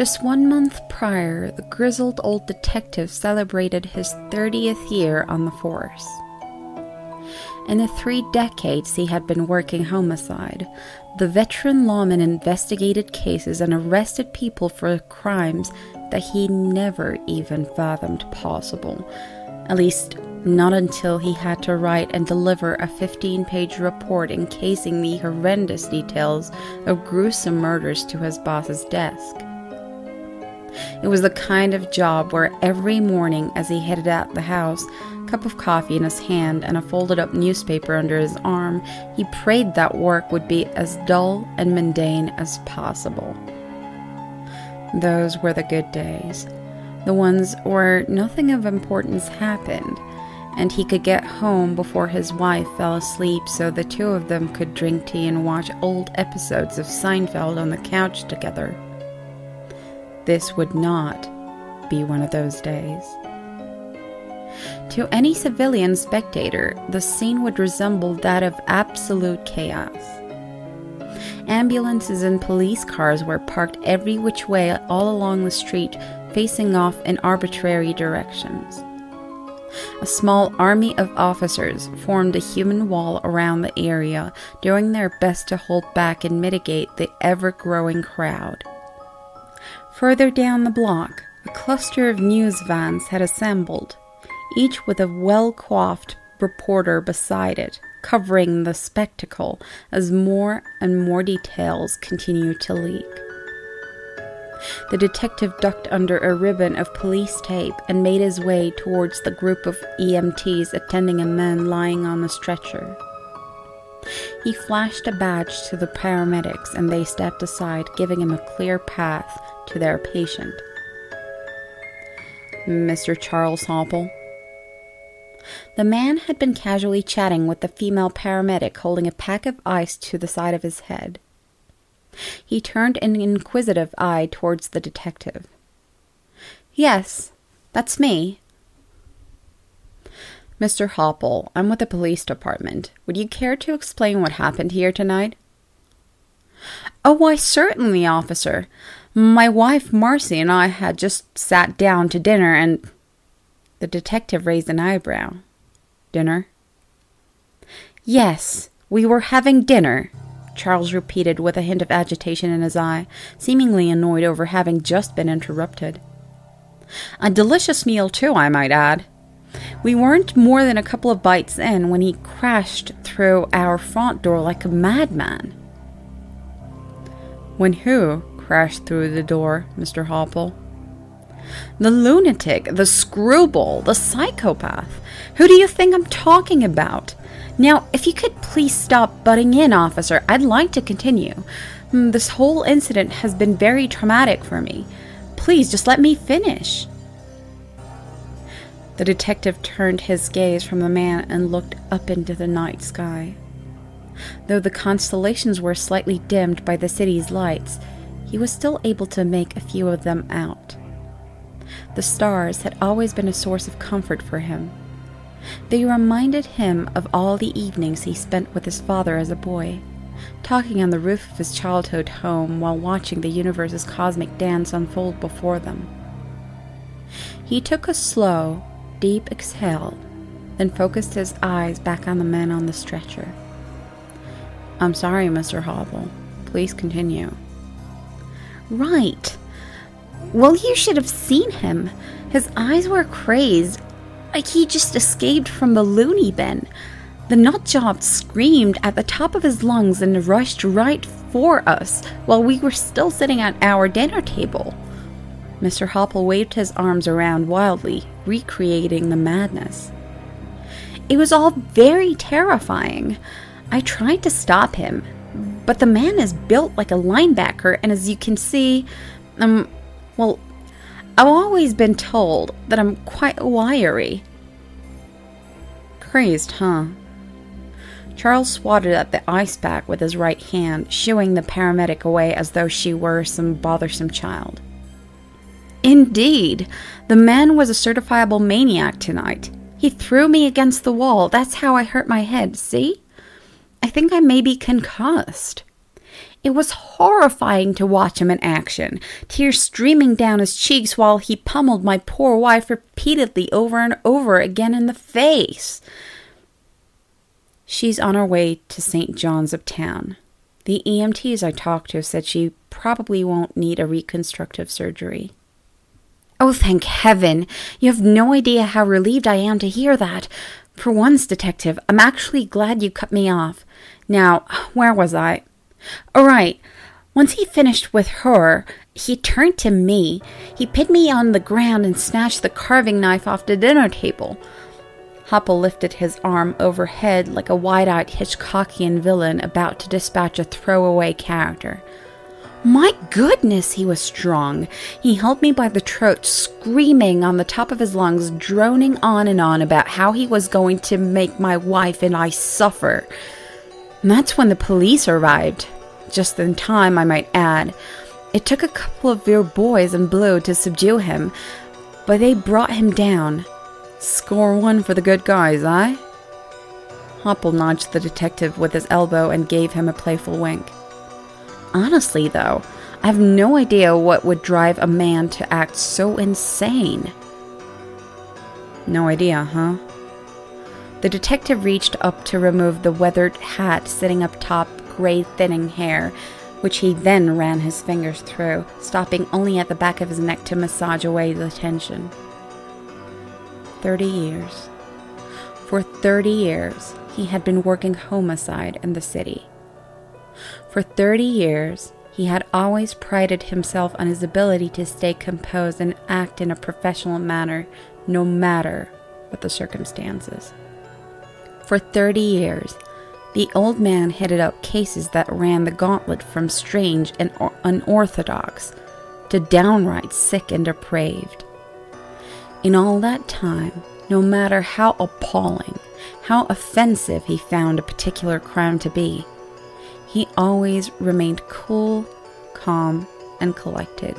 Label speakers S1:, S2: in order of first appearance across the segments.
S1: Just 1 month prior, the grizzled old detective celebrated his 30th year on the force. In the 3 decades he had been working homicide, the veteran lawman investigated cases and arrested people for crimes that he never even fathomed possible. At least, not until he had to write and deliver a 15-page report encasing the horrendous details of gruesome murders to his boss's desk. It was the kind of job where every morning as he headed out the house, a cup of coffee in his hand and a folded-up newspaper under his arm, he prayed that work would be as dull and mundane as possible. Those were the good days, the ones where nothing of importance happened, and he could get home before his wife fell asleep so the two of them could drink tea and watch old episodes of Seinfeld on the couch together. This would not be one of those days. To any civilian spectator, the scene would resemble that of absolute chaos. Ambulances and police cars were parked every which way all along the street, facing off in arbitrary directions. A small army of officers formed a human wall around the area, doing their best to hold back and mitigate the ever-growing crowd. Further down the block, a cluster of news vans had assembled, each with a well-coiffed reporter beside it, covering the spectacle as more and more details continued to leak. The detective ducked under a ribbon of police tape and made his way towards the group of EMTs attending a man lying on the stretcher. He flashed a badge to the paramedics and they stepped aside, giving him a clear path to their patient. Mr. Charles Hoppel. The man had been casually chatting with the female paramedic holding a pack of ice to the side of his head. He turned an inquisitive eye towards the detective. Yes, that's me. Mr. Hoppel, I'm with the police department. Would you care to explain what happened here tonight? Oh, why, certainly, officer. My wife, Marcy, and I had just sat down to dinner and... The detective raised an eyebrow. Dinner? Yes, we were having dinner, Charles repeated with a hint of agitation in his eye, seemingly annoyed over having just been interrupted. A delicious meal, too, I might add. We weren't more than a couple of bites in when he crashed through our front door like a madman. When who crashed through the door, Mr. Hoppel? The lunatic, the screwball, the psychopath. Who do you think I'm talking about? Now, if you could please stop butting in, officer, I'd like to continue. This whole incident has been very traumatic for me. Please, just let me finish. The detective turned his gaze from the man and looked up into the night sky. Though the constellations were slightly dimmed by the city's lights, he was still able to make a few of them out. The stars had always been a source of comfort for him. They reminded him of all the evenings he spent with his father as a boy, talking on the roof of his childhood home while watching the universe's cosmic dance unfold before them. He took a slow, deep exhale, then focused his eyes back on the man on the stretcher. I'm sorry, Mr. Hoppel. Please continue. Right. Well, you should have seen him. His eyes were crazed, like he just escaped from the loony bin. The nutjob screamed at the top of his lungs and rushed right for us while we were still sitting at our dinner table. Mr. Hoppel waved his arms around wildly, recreating the madness. It was all very terrifying. I tried to stop him, but the man is built like a linebacker, and as you can see, well, I've always been told that I'm quite wiry. Crazed, huh? Charles swatted at the ice pack with his right hand, shooing the paramedic away as though she were some bothersome child. Indeed, the man was a certifiable maniac tonight. He threw me against the wall. That's how I hurt my head, see? I think I may be concussed. It was horrifying to watch him in action, tears streaming down his cheeks while he pummeled my poor wife repeatedly over and over again in the face. She's on her way to St. John's Uptown. The EMTs I talked to said she probably won't need a reconstructive surgery. Oh, thank heaven! You have no idea how relieved I am to hear that. For once, Detective, I'm actually glad you cut me off. Now, where was I? All right. Once he finished with her, he turned to me. He pinned me on the ground and snatched the carving knife off the dinner table. Hoppel lifted his arm overhead like a wide-eyed Hitchcockian villain about to dispatch a throwaway character. My goodness, he was strong. He held me by the throat, screaming on the top of his lungs, droning on and on about how he was going to make my wife and I suffer. And that's when the police arrived. Just in time, I might add. It took a couple of your boys in blue to subdue him, but they brought him down. Score one for the good guys, eh? Hoppel nudged the detective with his elbow and gave him a playful wink. Honestly, though, I have no idea what would drive a man to act so insane. No idea, huh? The detective reached up to remove the weathered hat sitting up top, gray thinning hair, which he then ran his fingers through, stopping only at the back of his neck to massage away the tension. 30 years. For 30 years, he had been working homicide in the city. For 30 years, he had always prided himself on his ability to stay composed and act in a professional manner, no matter what the circumstances. For 30 years, the old man headed up cases that ran the gauntlet from strange and unorthodox to downright sick and depraved. In all that time, no matter how appalling, how offensive he found a particular crime to be, he always remained cool, calm, and collected.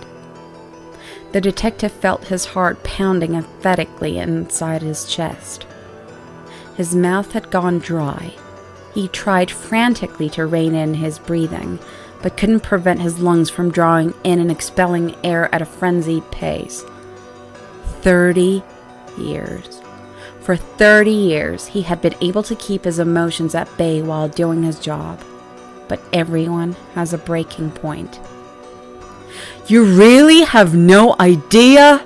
S1: The detective felt his heart pounding emphatically inside his chest. His mouth had gone dry. He tried frantically to rein in his breathing, but couldn't prevent his lungs from drawing in and expelling air at a frenzied pace. 30 years. For 30 years, he had been able to keep his emotions at bay while doing his job. But everyone has a breaking point. You really have no idea?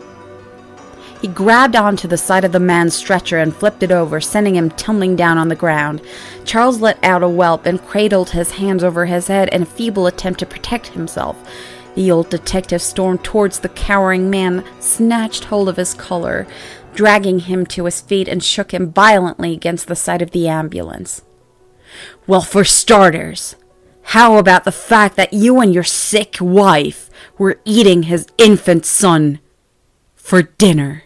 S1: He grabbed onto the side of the man's stretcher and flipped it over, sending him tumbling down on the ground. Charles let out a whelp and cradled his hands over his head in a feeble attempt to protect himself. The old detective stormed towards the cowering man, snatched hold of his collar, dragging him to his feet, and shook him violently against the side of the ambulance. Well, for starters, how about the fact that you and your sick wife were eating his infant son for dinner?